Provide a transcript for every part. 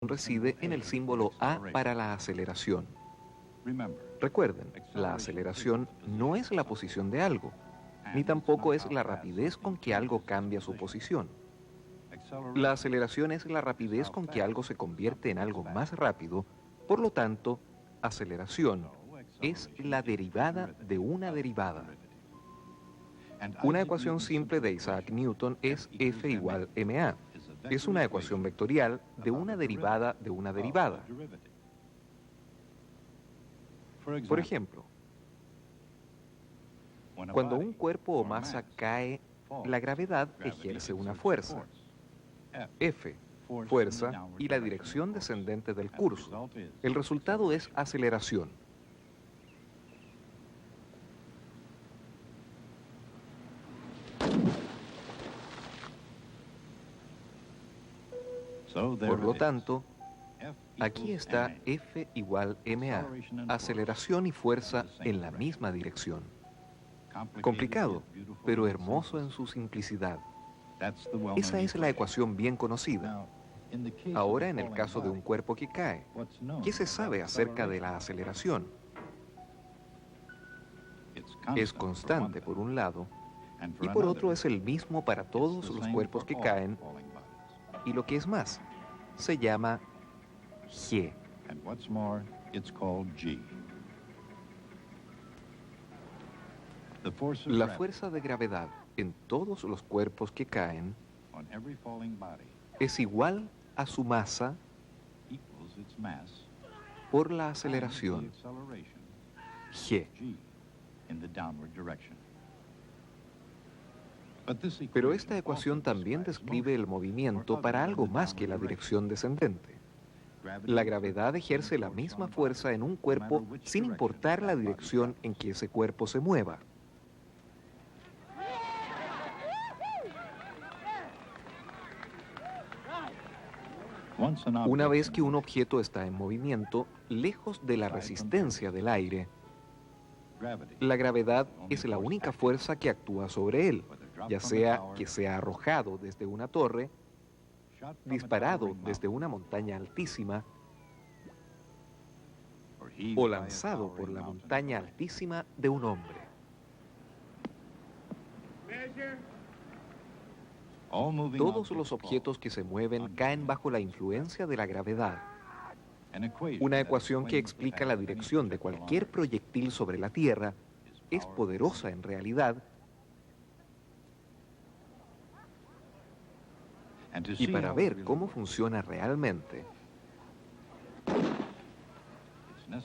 reside en el símbolo A para la aceleración. Recuerden, la aceleración no es la posición de algo, ni tampoco es la rapidez con que algo cambia su posición. La aceleración es la rapidez con que algo se convierte en algo más rápido, por lo tanto, aceleración es la derivada de una derivada. Una ecuación simple de Isaac Newton es F igual ma. Es una ecuación vectorial de una derivada de una derivada. Por ejemplo, cuando un cuerpo o masa cae, la gravedad ejerce una fuerza, F, fuerza, y la dirección descendente del curso. El resultado es aceleración. Por lo tanto, aquí está F igual ma, aceleración y fuerza en la misma dirección. Complicado, pero hermoso en su simplicidad. Esa es la ecuación bien conocida. Ahora, en el caso de un cuerpo que cae, ¿qué se sabe acerca de la aceleración? Es constante por un lado, y por otro es el mismo para todos los cuerpos que caen, y lo que es más, se llama G. La fuerza de gravedad en todos los cuerpos que caen es igual a su masa por la aceleración, G. Pero esta ecuación también describe el movimiento para algo más que la dirección descendente. La gravedad ejerce la misma fuerza en un cuerpo sin importar la dirección en que ese cuerpo se mueva. Una vez que un objeto está en movimiento, lejos de la resistencia del aire, la gravedad es la única fuerza que actúa sobre él, ya sea que sea arrojado desde una torre, disparado desde una montaña altísima o lanzado por la montaña altísima de un hombre. Todos los objetos que se mueven caen bajo la influencia de la gravedad. Una ecuación que explica la dirección de cualquier proyectil sobre la Tierra es poderosa en realidad, y para ver cómo funciona realmente,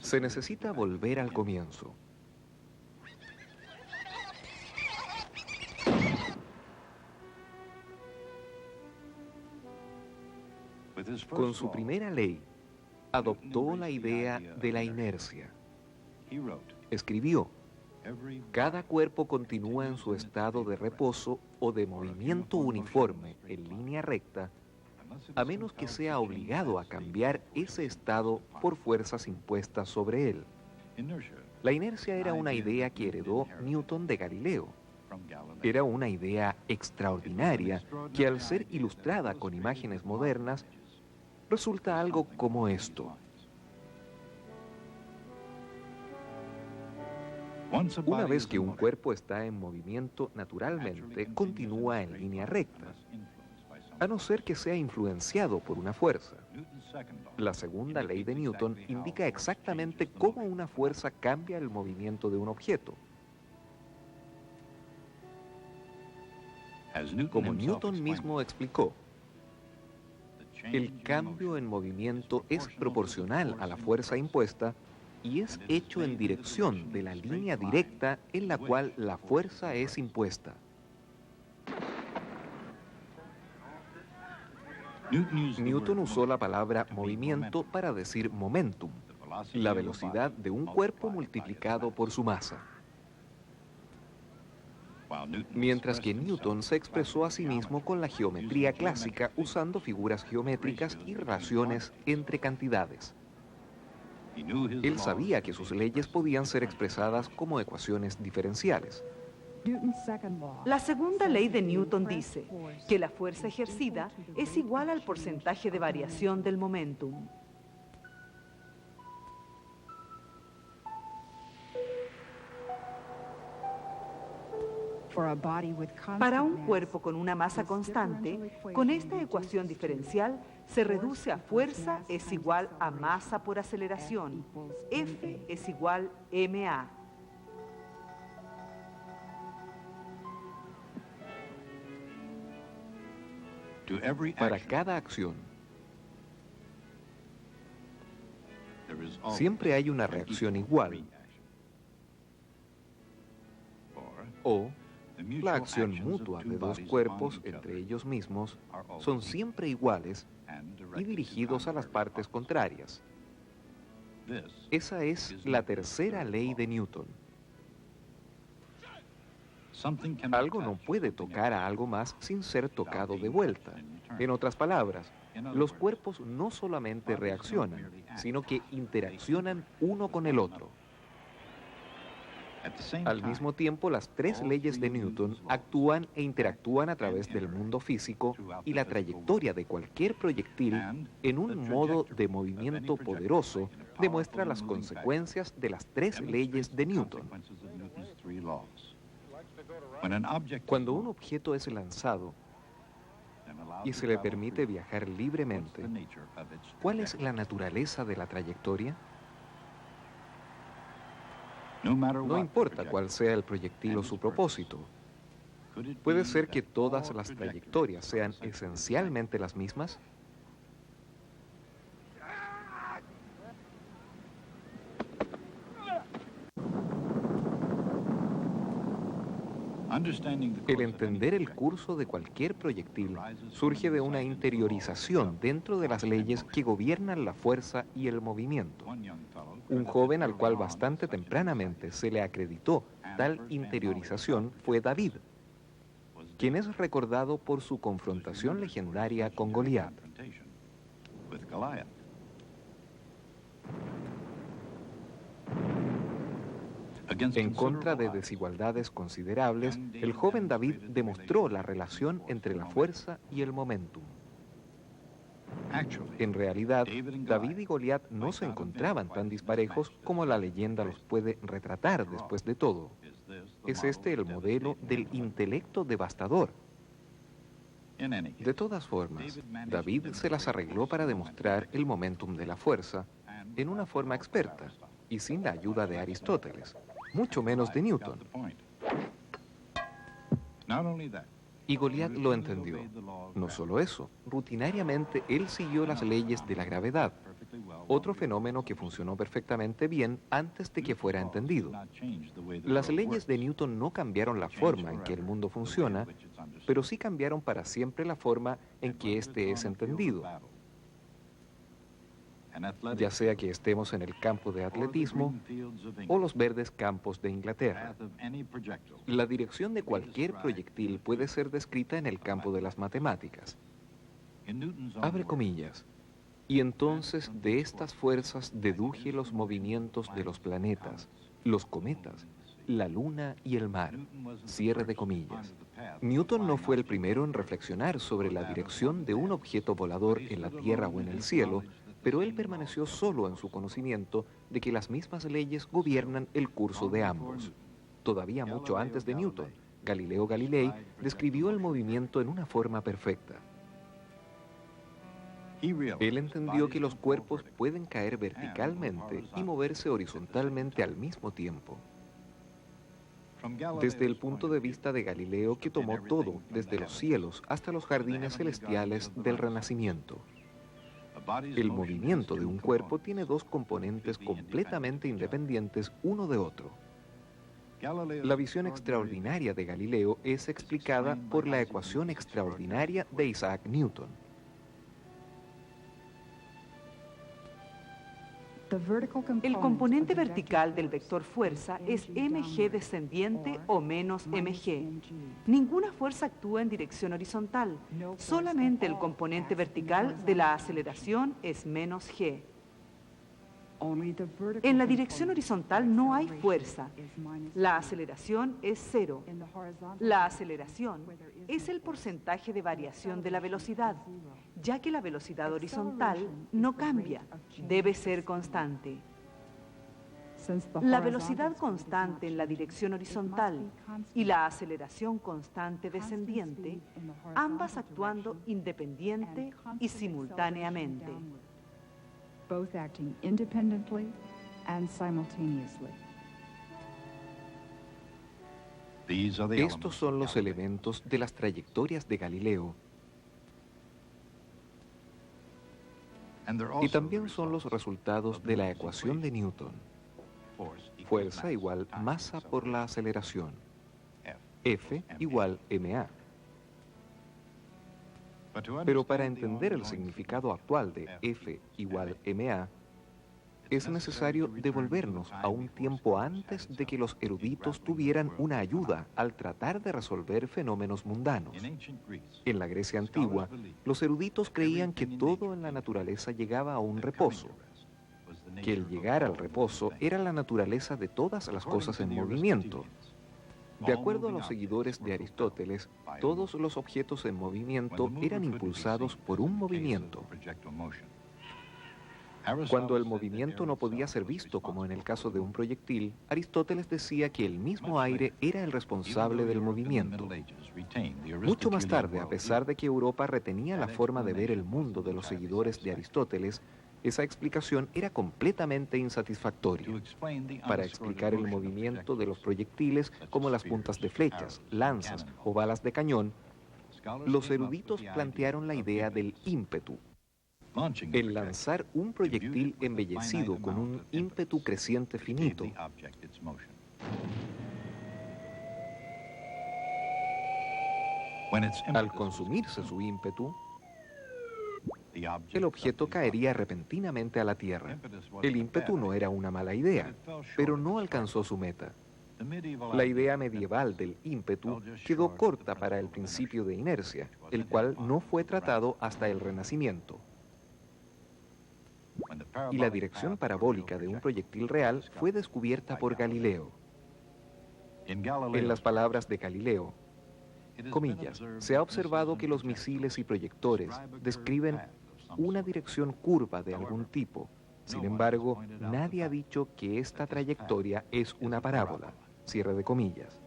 se necesita volver al comienzo. Con su primera ley, adoptó la idea de la inercia. Escribió: cada cuerpo continúa en su estado de reposo o de movimiento uniforme en línea recta, a menos que sea obligado a cambiar ese estado por fuerzas impuestas sobre él. La inercia era una idea que heredó Newton de Galileo. Era una idea extraordinaria que, al ser ilustrada con imágenes modernas, resulta algo como esto. Una vez que un cuerpo está en movimiento, naturalmente continúa en línea recta, a no ser que sea influenciado por una fuerza. La segunda ley de Newton indica exactamente cómo una fuerza cambia el movimiento de un objeto. Como Newton mismo explicó, el cambio en movimiento es proporcional a la fuerza impuesta y es hecho en dirección de la línea directa en la cual la fuerza es impuesta. Newton usó la palabra movimiento para decir momentum, la velocidad de un cuerpo multiplicado por su masa. Mientras que Newton se expresó a sí mismo con la geometría clásica usando figuras geométricas y relaciones entre cantidades. Él sabía que sus leyes podían ser expresadas como ecuaciones diferenciales. La segunda ley de Newton dice que la fuerza ejercida es igual al porcentaje de variación del momentum. Para un cuerpo con una masa constante, con esta ecuación diferencial se reduce a fuerza es igual a masa por aceleración. F es igual ma. Para cada acción, siempre hay una reacción igual, o la acción mutua de dos cuerpos entre ellos mismos son siempre iguales y dirigidos a las partes contrarias. Esa es la tercera ley de Newton. Algo no puede tocar a algo más sin ser tocado de vuelta. En otras palabras, los cuerpos no solamente reaccionan, sino que interaccionan uno con el otro. Al mismo tiempo, las tres leyes de Newton actúan e interactúan a través del mundo físico y la trayectoria de cualquier proyectil en un modo de movimiento poderoso demuestra las consecuencias de las tres leyes de Newton. Cuando un objeto es lanzado y se le permite viajar libremente, ¿cuál es la naturaleza de la trayectoria? No importa cuál sea el proyectil o su propósito. ¿Puede ser que todas las trayectorias sean esencialmente las mismas? El entender el curso de cualquier proyectil surge de una interiorización dentro de las leyes que gobiernan la fuerza y el movimiento. Un joven al cual bastante tempranamente se le acreditó tal interiorización fue David, quien es recordado por su confrontación legendaria con Goliat. En contra de desigualdades considerables, el joven David demostró la relación entre la fuerza y el momentum. En realidad, David y Goliat no se encontraban tan disparejos como la leyenda los puede retratar después de todo. Es este el modelo del intelecto devastador. De todas formas, David se las arregló para demostrar el momentum de la fuerza en una forma experta y sin la ayuda de Aristóteles, mucho menos de Newton. Y Goliat lo entendió. No solo eso, rutinariamente él siguió las leyes de la gravedad, otro fenómeno que funcionó perfectamente bien antes de que fuera entendido. Las leyes de Newton no cambiaron la forma en que el mundo funciona, pero sí cambiaron para siempre la forma en que éste es entendido. Ya sea que estemos en el campo de atletismo o los verdes campos de Inglaterra. La dirección de cualquier proyectil puede ser descrita en el campo de las matemáticas. Abre comillas. Y entonces de estas fuerzas deduje los movimientos de los planetas, los cometas, la luna y el mar. Cierre de comillas. Newton no fue el primero en reflexionar sobre la dirección de un objeto volador en la tierra o en el cielo, pero él permaneció solo en su conocimiento de que las mismas leyes gobiernan el curso de ambos. Todavía mucho antes de Newton, Galileo Galilei describió el movimiento en una forma perfecta. Él entendió que los cuerpos pueden caer verticalmente y moverse horizontalmente al mismo tiempo. Desde el punto de vista de Galileo, que tomó todo, desde los cielos hasta los jardines celestiales del Renacimiento. El movimiento de un cuerpo tiene dos componentes completamente independientes uno de otro. La visión extraordinaria de Galileo es explicada por la ecuación extraordinaria de Isaac Newton. El componente vertical del vector fuerza es mg descendiente o menos mg. Ninguna fuerza actúa en dirección horizontal. Solamente el componente vertical de la aceleración es menos g. En la dirección horizontal no hay fuerza. La aceleración es cero. La aceleración es el porcentaje de variación de la velocidad, ya que la velocidad horizontal no cambia, debe ser constante. La velocidad constante en la dirección horizontal y la aceleración constante descendiente, ambas actuando independiente y simultáneamente. Both acting independently and simultaneously. Estos son los elementos de las trayectorias de Galileo. Y también son los resultados de la ecuación de Newton. Fuerza igual masa por la aceleración. F igual ma. Pero para entender el significado actual de F igual ma, es necesario devolvernos a un tiempo antes de que los eruditos tuvieran una ayuda al tratar de resolver fenómenos mundanos. En la Grecia antigua, los eruditos creían que todo en la naturaleza llegaba a un reposo, que el llegar al reposo era la naturaleza de todas las cosas en movimiento. De acuerdo a los seguidores de Aristóteles, todos los objetos en movimiento eran impulsados por un movimiento. Cuando el movimiento no podía ser visto como en el caso de un proyectil, Aristóteles decía que el mismo aire era el responsable del movimiento. Mucho más tarde, a pesar de que Europa retenía la forma de ver el mundo de los seguidores de Aristóteles, esa explicación era completamente insatisfactoria. Para explicar el movimiento de los proyectiles como las puntas de flechas, lanzas o balas de cañón, los eruditos plantearon la idea del ímpetu. El lanzar un proyectil embellecido con un ímpetu creciente finito. Al consumirse su ímpetu, el objeto caería repentinamente a la tierra. El ímpetu no era una mala idea, pero no alcanzó su meta. La idea medieval del ímpetu quedó corta para el principio de inercia, el cual no fue tratado hasta el Renacimiento. Y la dirección parabólica de un proyectil real fue descubierta por Galileo. En las palabras de Galileo, comillas, se ha observado que los misiles y proyectores describen una dirección curva de algún tipo. Sin embargo, nadie ha dicho que esta trayectoria es una parábola. Cierre de comillas.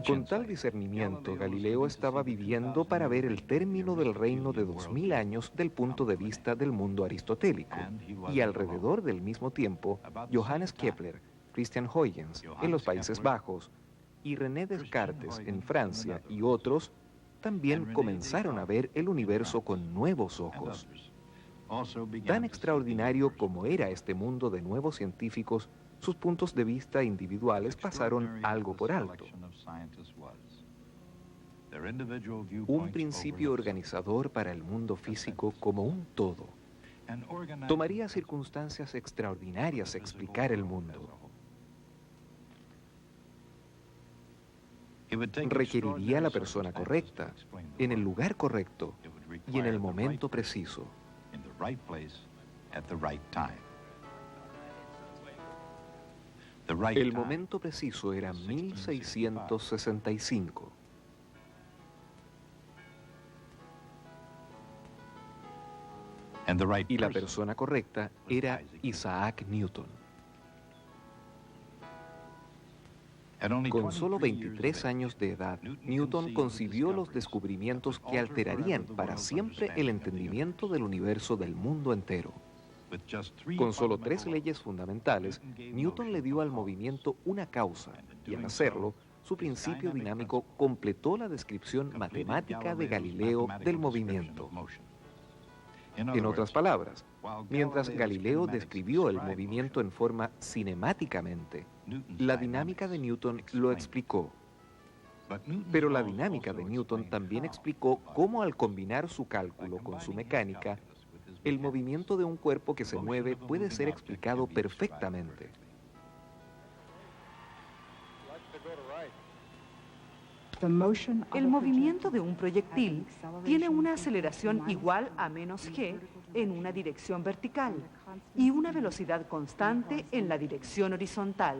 Con tal discernimiento, Galileo estaba viviendo para ver el término del reino de 2000 años del punto de vista del mundo aristotélico. Y alrededor del mismo tiempo, Johannes Kepler, Christian Huygens en los Países Bajos y René Descartes en Francia y otros también comenzaron a ver el universo con nuevos ojos. Tan extraordinario como era este mundo de nuevos científicos, sus puntos de vista individuales pasaron algo por alto. Un principio organizador para el mundo físico como un todo. Tomaría circunstancias extraordinarias explicar el mundo. Requeriría la persona correcta, en el lugar correcto y en el momento preciso. El momento preciso era 1665. Y la persona correcta era Isaac Newton. Con solo 23 años de edad, Newton concibió los descubrimientos que alterarían para siempre el entendimiento del universo del mundo entero. Con solo 3 leyes fundamentales, Newton le dio al movimiento una causa, y al hacerlo, su principio dinámico completó la descripción matemática de Galileo del movimiento. En otras palabras, mientras Galileo describió el movimiento en forma cinemáticamente, la dinámica de Newton lo explicó. Pero la dinámica de Newton también explicó cómo al combinar su cálculo con su mecánica, el movimiento de un cuerpo que se mueve puede ser explicado perfectamente. El movimiento de un proyectil tiene una aceleración igual a menos g en una dirección vertical y una velocidad constante en la dirección horizontal.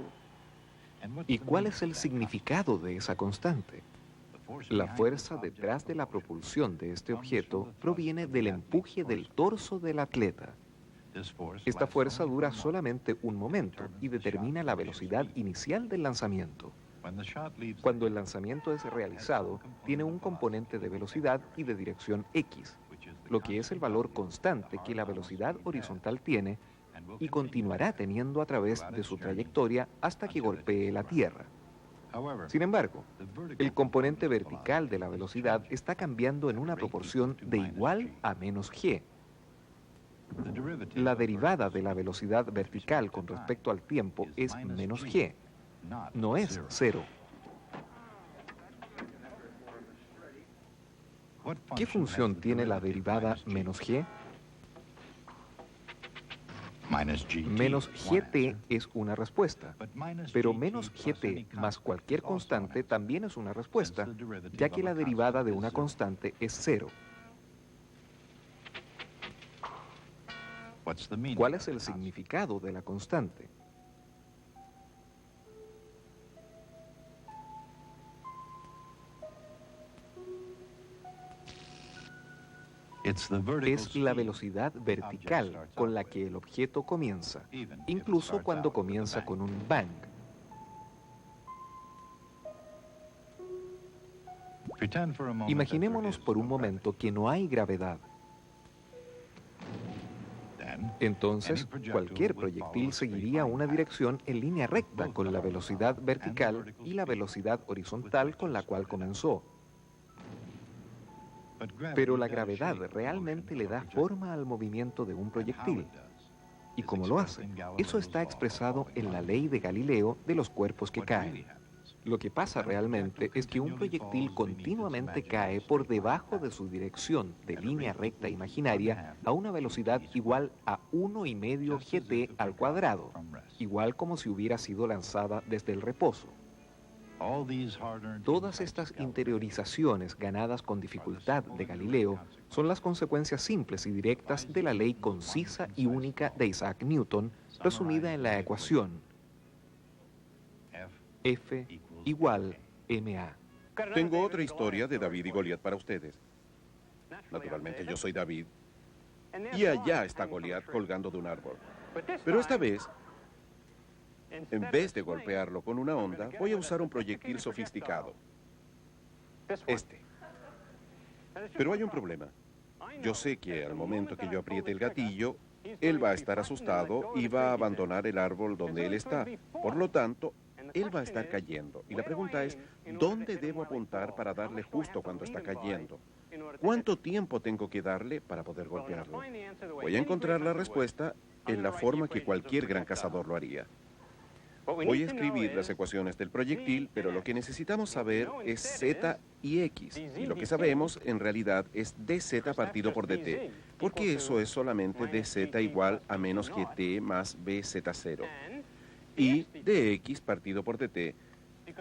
¿Y cuál es el significado de esa constante? La fuerza detrás de la propulsión de este objeto proviene del empuje del torso del atleta. Esta fuerza dura solamente un momento y determina la velocidad inicial del lanzamiento. Cuando el lanzamiento es realizado, tiene un componente de velocidad y de dirección X, lo que es el valor constante que la velocidad horizontal tiene y continuará teniendo a través de su trayectoria hasta que golpee la Tierra. Sin embargo, el componente vertical de la velocidad está cambiando en una proporción de igual a menos g. La derivada de la velocidad vertical con respecto al tiempo es menos g, no es cero. ¿Qué función tiene la derivada menos g? Menos gt es una respuesta, pero menos gt más cualquier constante también es una respuesta, ya que la derivada de una constante es cero. ¿Cuál es el significado de la constante? Es la velocidad vertical con la que el objeto comienza, incluso cuando comienza con un bang. Imaginémonos por un momento que no hay gravedad. Entonces, cualquier proyectil seguiría una dirección en línea recta con la velocidad vertical y la velocidad horizontal con la cual comenzó. Pero la gravedad realmente le da forma al movimiento de un proyectil. ¿Y cómo lo hace? Eso está expresado en la ley de Galileo de los cuerpos que caen. Lo que pasa realmente es que un proyectil continuamente cae por debajo de su dirección de línea recta imaginaria a una velocidad igual a 1,5 gt al cuadrado, igual como si hubiera sido lanzada desde el reposo. Todas estas interiorizaciones ganadas con dificultad de Galileo son las consecuencias simples y directas de la ley concisa y única de Isaac Newton, resumida en la ecuación F igual ma. Tengo otra historia de David y Goliat para ustedes. Naturalmente yo soy David y allá está Goliat colgando de un árbol. Pero esta vez, en vez de golpearlo con una honda, voy a usar un proyectil sofisticado. Este. Pero hay un problema. Yo sé que al momento que yo apriete el gatillo, él va a estar asustado y va a abandonar el árbol donde él está. Por lo tanto, él va a estar cayendo. Y la pregunta es, ¿dónde debo apuntar para darle justo cuando está cayendo? ¿Cuánto tiempo tengo que darle para poder golpearlo? Voy a encontrar la respuesta en la forma que cualquier gran cazador lo haría. Voy a escribir las ecuaciones del proyectil, pero lo que necesitamos saber es Z y X. Y lo que sabemos, en realidad, es dz partido por dt, porque eso es solamente dz igual a menos gt más bz0. Y dx partido por dt,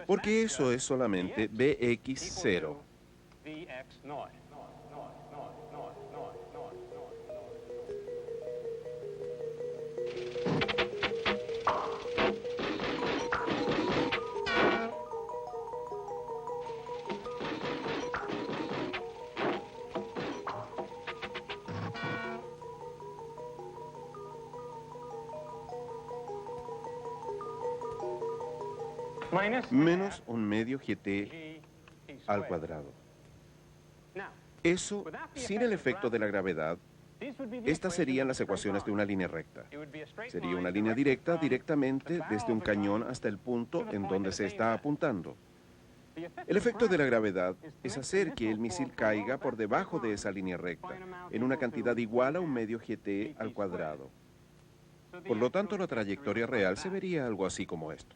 porque eso es solamente bx0. Menos 1/2 gt al cuadrado. Eso, sin el efecto de la gravedad, estas serían las ecuaciones de una línea recta. Sería una línea directa directamente desde un cañón hasta el punto en donde se está apuntando. El efecto de la gravedad es hacer que el misil caiga por debajo de esa línea recta, en una cantidad igual a 1/2 gt al cuadrado. Por lo tanto, la trayectoria real se vería algo así como esto.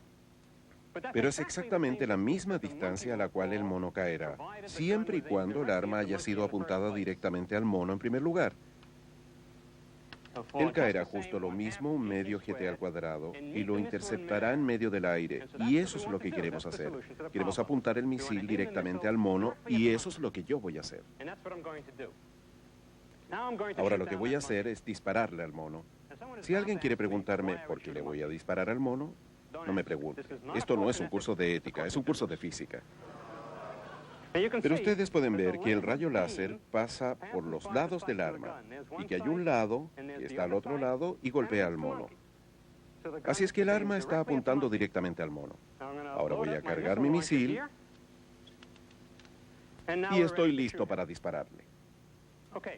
Pero es exactamente la misma distancia a la cual el mono caerá, siempre y cuando el arma haya sido apuntada directamente al mono en primer lugar. Él caerá justo lo mismo un medio gt al cuadrado y lo interceptará en medio del aire. Y eso es lo que queremos hacer. Queremos apuntar el misil directamente al mono y eso es lo que yo voy a hacer. Ahora lo que voy a hacer es dispararle al mono. Si alguien quiere preguntarme por qué le voy a disparar al mono, no me pregunte. Esto no es un curso de ética, es un curso de física. Pero ustedes pueden ver que el rayo láser pasa por los lados del arma y que hay un lado que está al otro lado y golpea al mono. Así es que el arma está apuntando directamente al mono. Ahora voy a cargar mi misil y estoy listo para dispararle.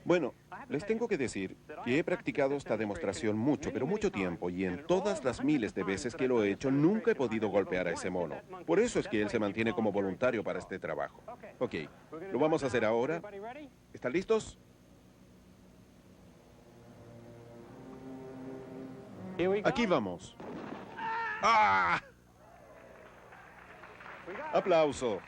Bueno, les tengo que decir que he practicado esta demostración mucho, pero mucho tiempo, y en todas las miles de veces que lo he hecho, nunca he podido golpear a ese mono. Por eso es que él se mantiene como voluntario para este trabajo. Ok, lo vamos a hacer ahora. ¿Están listos? Aquí vamos. ¡Ah! Aplausos.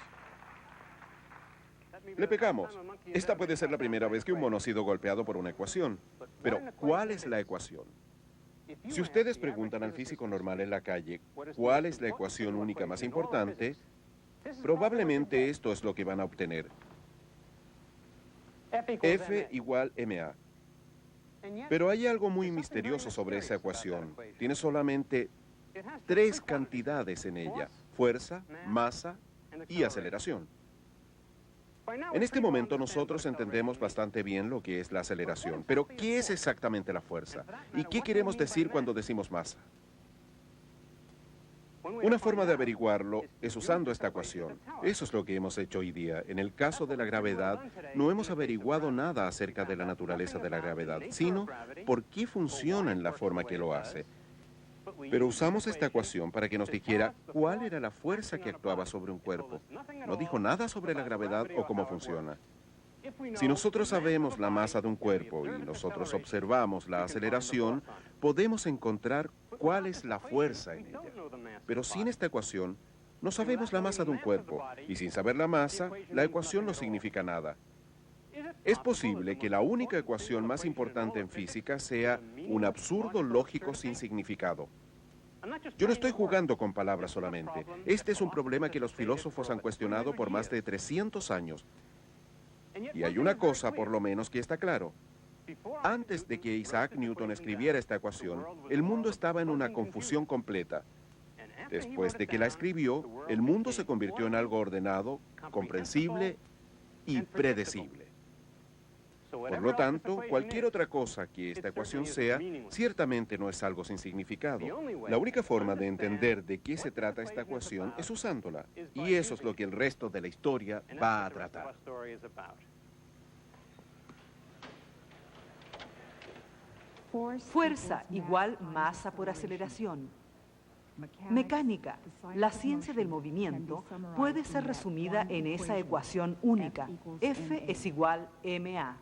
Le pegamos. Esta puede ser la primera vez que un mono ha sido golpeado por una ecuación. Pero, ¿cuál es la ecuación? Si ustedes preguntan al físico normal en la calle cuál es la ecuación única más importante, probablemente esto es lo que van a obtener. F igual ma. Pero hay algo muy misterioso sobre esa ecuación. Tiene solamente 3 cantidades en ella: fuerza, masa y aceleración. En este momento nosotros entendemos bastante bien lo que es la aceleración, pero ¿qué es exactamente la fuerza? ¿Y qué queremos decir cuando decimos masa? Una forma de averiguarlo es usando esta ecuación. Eso es lo que hemos hecho hoy día. En el caso de la gravedad, no hemos averiguado nada acerca de la naturaleza de la gravedad, sino por qué funciona en la forma que lo hace. Pero usamos esta ecuación para que nos dijera cuál era la fuerza que actuaba sobre un cuerpo. No dijo nada sobre la gravedad o cómo funciona. Si nosotros sabemos la masa de un cuerpo y nosotros observamos la aceleración, podemos encontrar cuál es la fuerza en ella. Pero sin esta ecuación, no sabemos la masa de un cuerpo, y sin saber la masa, la ecuación no significa nada. Es posible que la única ecuación más importante en física sea un absurdo lógico sin significado. Yo no estoy jugando con palabras solamente. Este es un problema que los filósofos han cuestionado por más de 300 años. Y hay una cosa, por lo menos, que está claro. Antes de que Isaac Newton escribiera esta ecuación, el mundo estaba en una confusión completa. Después de que la escribió, el mundo se convirtió en algo ordenado, comprensible y predecible. Por lo tanto, cualquier otra cosa que esta ecuación sea, ciertamente no es algo sin significado. La única forma de entender de qué se trata esta ecuación es usándola. Y eso es lo que el resto de la historia va a tratar. Fuerza igual masa por aceleración. Mecánica, la ciencia del movimiento, puede ser resumida en esa ecuación única. F es igual ma.